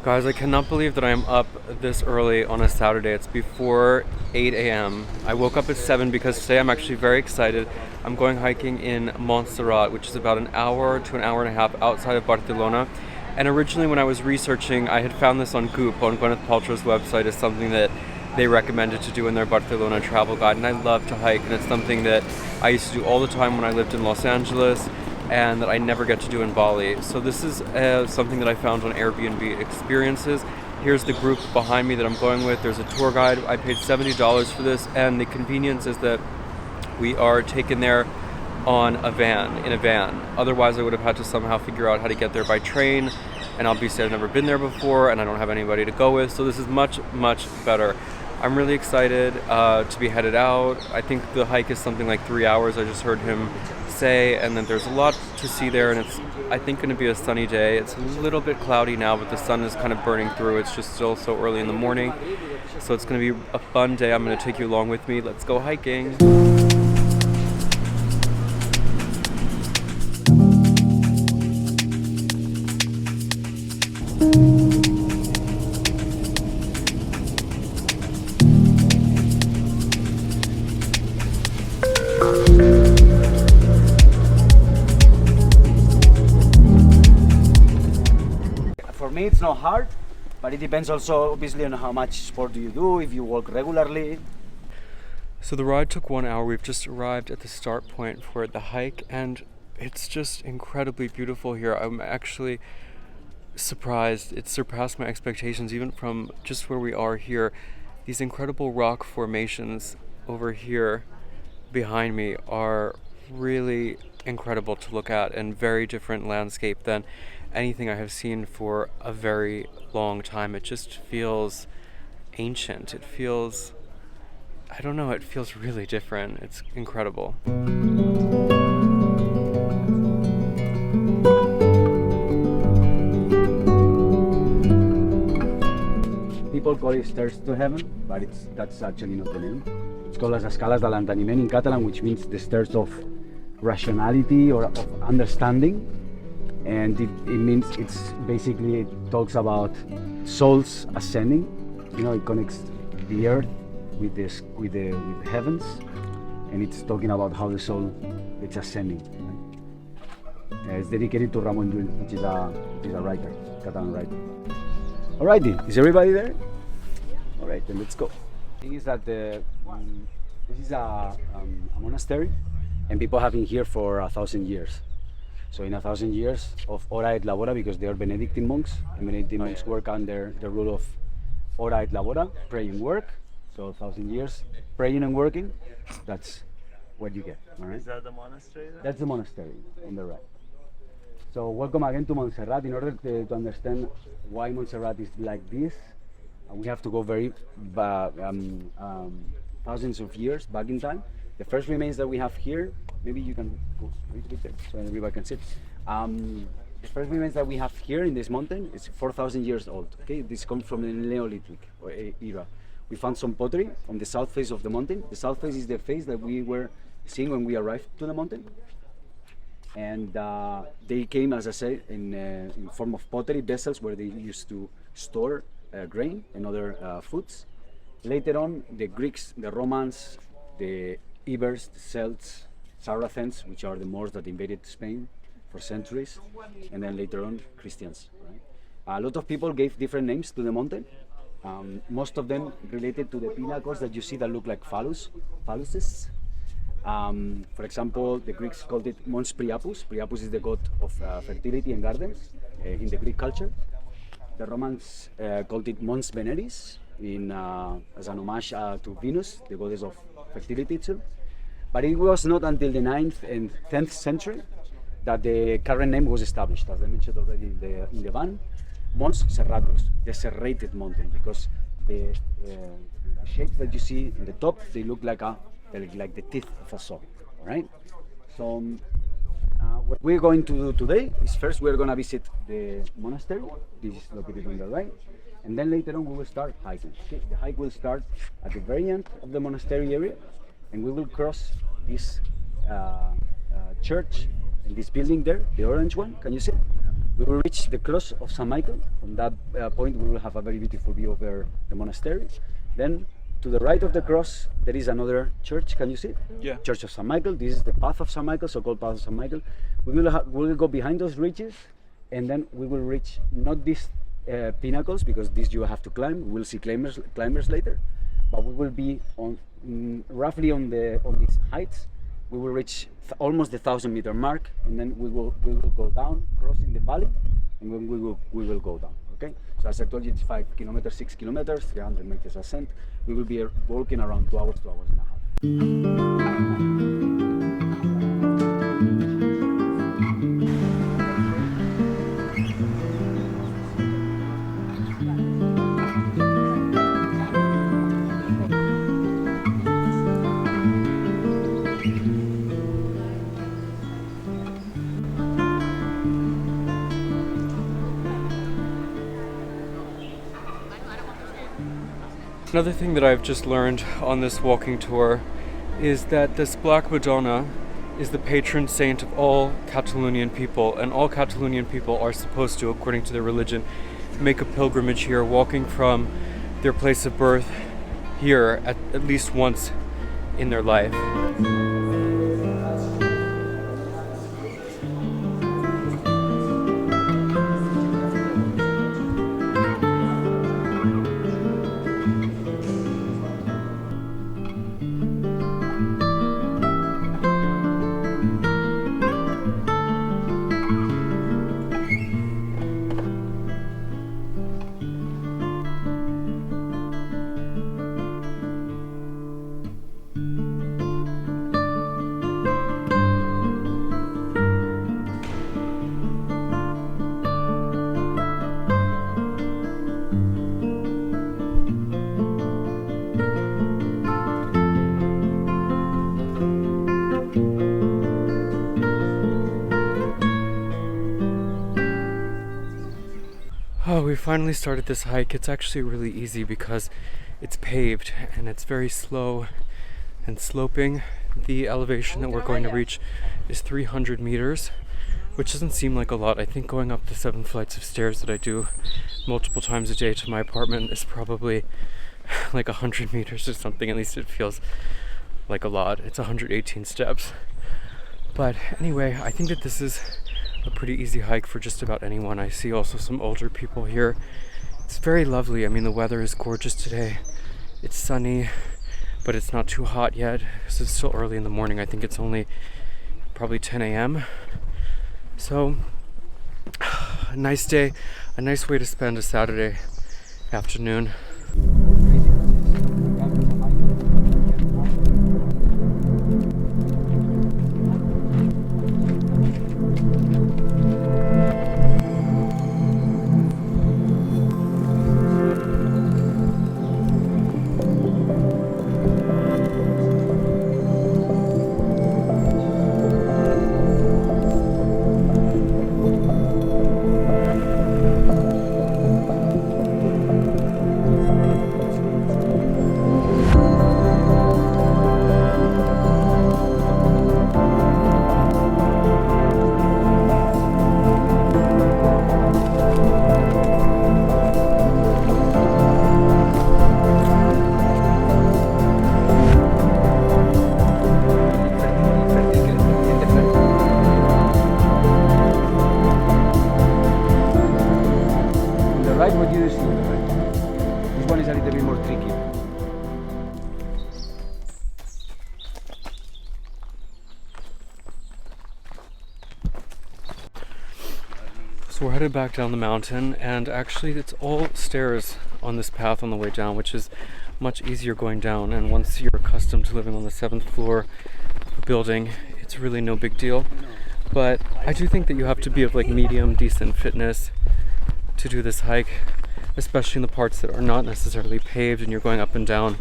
Guys, I cannot believe that I am up this early on a Saturday. It's before 8 a.m. I woke up at 7 because today I'm actually very excited. I'm going hiking in Montserrat, which is about an hour to an hour and a half outside of Barcelona. And originally when I was researching, I had found this on Goop, on Gwyneth Paltrow's website, as something that they recommended to do in their Barcelona travel guide. And I love to hike, and it's something that I used to do all the time when I lived in Los Angeles, and that I never get to do in Bali. So this is something that I found on Airbnb Experiences. Here's the group behind me that I'm going with. There's a tour guide. I paid $70 for this, and the convenience is that we are taken there in a van. Otherwise, I would have had to somehow figure out how to get there by train, and obviously I've never been there before, and I don't have anybody to go with, so this is much, much better. I'm really excited to be headed out. I think the hike is something like 3 hours, I just heard him say, and then there's a lot to see there, and it's, I think, going to be a sunny day. It's a little bit cloudy now, but the sun is kind of burning through. It's just still so early in the morning, so it's going to be a fun day. I'm going to take you along with me. Let's go hiking. For me, it's not hard, but it depends also obviously on how much sport do you do, if you walk regularly. So the ride took 1 hour. We've just arrived at the start point for the hike, and it's just incredibly beautiful here. I'm actually surprised. It surpassed my expectations even from just where we are here. These incredible rock formations over here behind me are really incredible to look at, and very different landscape than anything I have seen for a very long time. It just feels ancient. It feels, I don't know, it feels really different. It's incredible. People call it stairs to heaven, but that's actually not the name. It's called as escales de l'enteniment in Catalan, which means the stairs of rationality or of understanding. And it means, it's basically, it talks about souls ascending. You know, it connects the earth with the heavens, and it's talking about how the soul is ascending. Right? It's dedicated to Ramon Llull, which is a writer, Catalan writer. Alrighty, is everybody there? All right, then let's go. The thing is that this is a monastery, and people have been here for 1,000 years. So in 1,000 years of ora et labora, because they are Benedictine monks, and Benedictine monks work under the rule of ora et labora, pray and work. So 1,000 years praying and working, that's what you get. All right? Is that the monastery then? That's the monastery on the right. So welcome again to Montserrat. In order to understand why Montserrat is like this, we have to go very thousands of years back in time. The first remains that we have here, maybe you can go a little bit there so everybody can see. The first remains that we have here in this mountain is 4,000 years old. Okay, this comes from the Neolithic era. We found some pottery on the south face of the mountain. The south face is the face that we were seeing when we arrived to the mountain. And they came, as I said, in form of pottery vessels where they used to store grain and other foods. Later on, the Greeks, the Romans, the Ibers, the Celts, Saracens, which are the Moors that invaded Spain for centuries, and then later on, Christians. Right? A lot of people gave different names to the mountain. Most of them related to the pinnacles that you see that look like phalluses. For example, the Greeks called it Mons Priapus. Priapus is the god of fertility and gardens in the Greek culture. The Romans called it Mons Veneris as an homage to Venus, the goddess of fertility too. But it was not until the 9th and 10th century that the current name was established, as I mentioned already in the van, Mons Serratus, the serrated mountain, because the shapes that you see in the top, they look like the teeth of a saw, right? So what we're going to do today is first we're going to visit the monastery. This is located on the right, and then later on we will start hiking. Okay? The hike will start at the very end of the monastery area, and we will cross this church and this building there, the orange one. Can you see? We will reach the cross of St. Michael. From that point, we will have a very beautiful view over the monastery. Then, to the right of the cross, there is another church. Can you see it? Yeah. Church of St. Michael. This is the path of St. Michael, so-called path of St. Michael. We will go behind those ridges, and then we will reach not these pinnacles, because these you have to climb. We'll see climbers later, but we will be on roughly on these heights. We will reach almost the 1,000-meter mark, and then we will go down, crossing the valley, and then we will go down. Okay. So as I told you, it's 5 kilometers, 6 kilometers, 300 meters ascent. We will be walking around 2 hours, 2 hours and a half. Another thing that I've just learned on this walking tour is that this Black Madonna is the patron saint of all Catalonian people, and all Catalonian people are supposed to, according to their religion, make a pilgrimage here, walking from their place of birth here at least once in their life. Oh, we finally started this hike. It's actually really easy because it's paved and it's very slow and sloping. The elevation that we're going to reach is 300 meters, which doesn't seem like a lot. I think going up the 7 flights of stairs that I do multiple times a day to my apartment is probably like 100 meters or something. At least it feels like a lot. It's 118 steps. But anyway, I think that this is a pretty easy hike for just about anyone. I see also some older people here. It's very lovely. I mean, the weather is gorgeous today. It's sunny, but it's not too hot yet because it's still early in the morning. I think it's only probably 10 a.m. So, a nice day, a nice way to spend a Saturday afternoon. Right, what do you see? This one is a little bit more tricky. So we're headed back down the mountain, and actually it's all stairs on this path on the way down, which is much easier going down. And once you're accustomed to living on the 7th floor of a building, it's really no big deal. But I do think that you have to be of like medium, decent fitness to do this hike, especially in the parts that are not necessarily paved and you're going up and down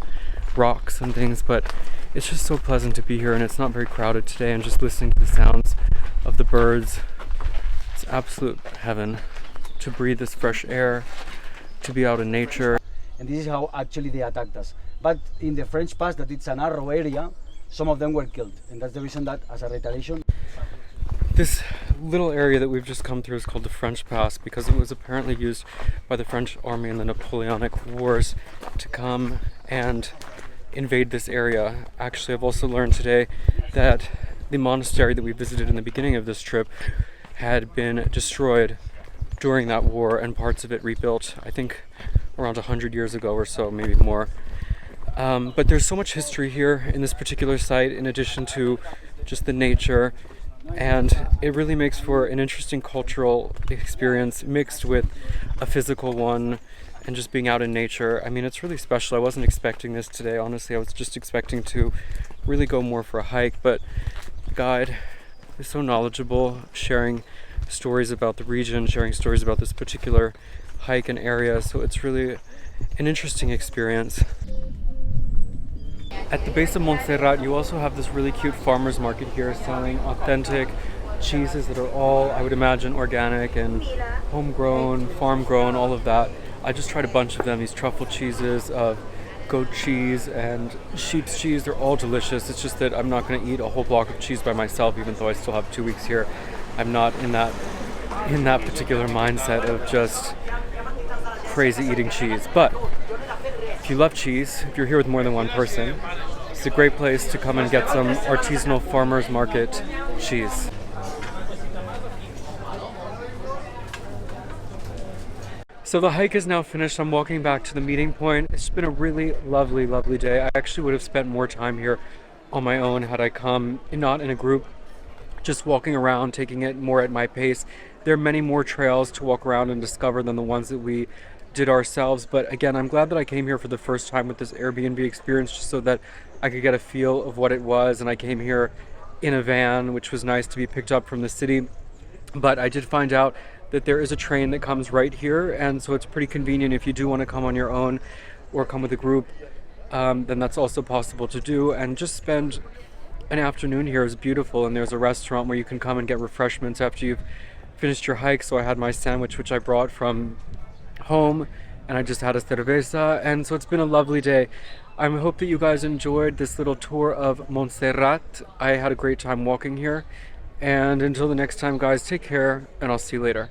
rocks and things. But it's just so pleasant to be here, and it's not very crowded today, and just listening to the sounds of the birds. It's absolute heaven to breathe this fresh air, to be out in nature. And this is how actually they attacked us. But in the French Pass, that it's a narrow area, some of them were killed, and that's the reason that as a retaliation. This little area that we've just come through is called the French Pass because it was apparently used by the French army in the Napoleonic Wars to come and invade this area. Actually, I've also learned today that the monastery that we visited in the beginning of this trip had been destroyed during that war and parts of it rebuilt, I think around 100 years ago or so, maybe more. But there's so much history here in this particular site in addition to just the nature, and it really makes for an interesting cultural experience mixed with a physical one and just being out in nature. I mean, it's really special. I wasn't expecting this today, honestly. I was just expecting to really go more for a hike, but the guide is so knowledgeable, sharing stories about the region, sharing stories about this particular hike and area, so it's really an interesting experience. At the base of Montserrat, you also have this really cute farmers market here selling authentic cheeses that are all, I would imagine, organic and homegrown, farm grown, all of that. I just tried a bunch of them, these truffle cheeses of goat cheese and sheep's cheese. They're all delicious. It's just that I'm not going to eat a whole block of cheese by myself, even though I still have 2 weeks here. I'm not in that particular mindset of just crazy eating cheese. But if you love cheese, if you're here with more than one person, it's a great place to come and get some artisanal farmers market cheese. So the hike is now finished. I'm walking back to the meeting point. It's been a really lovely, lovely day. I actually would have spent more time here on my own had I come not in a group, just walking around, taking it more at my pace. There are many more trails to walk around and discover than the ones that we did ourselves. But again, I'm glad that I came here for the first time with this Airbnb experience just so that I could get a feel of what it was. And I came here in a van, which was nice to be picked up from the city. But I did find out that there is a train that comes right here, and so it's pretty convenient if you do want to come on your own or come with a group, then that's also possible to do. And just spend an afternoon here is beautiful, and there's a restaurant where you can come and get refreshments after you've finished your hike. So I had my sandwich, which I brought from home, and I just had a cerveza, and so it's been a lovely day. I hope that you guys enjoyed this little tour of Montserrat. I had a great time walking here, and until the next time, guys, take care, and I'll see you later.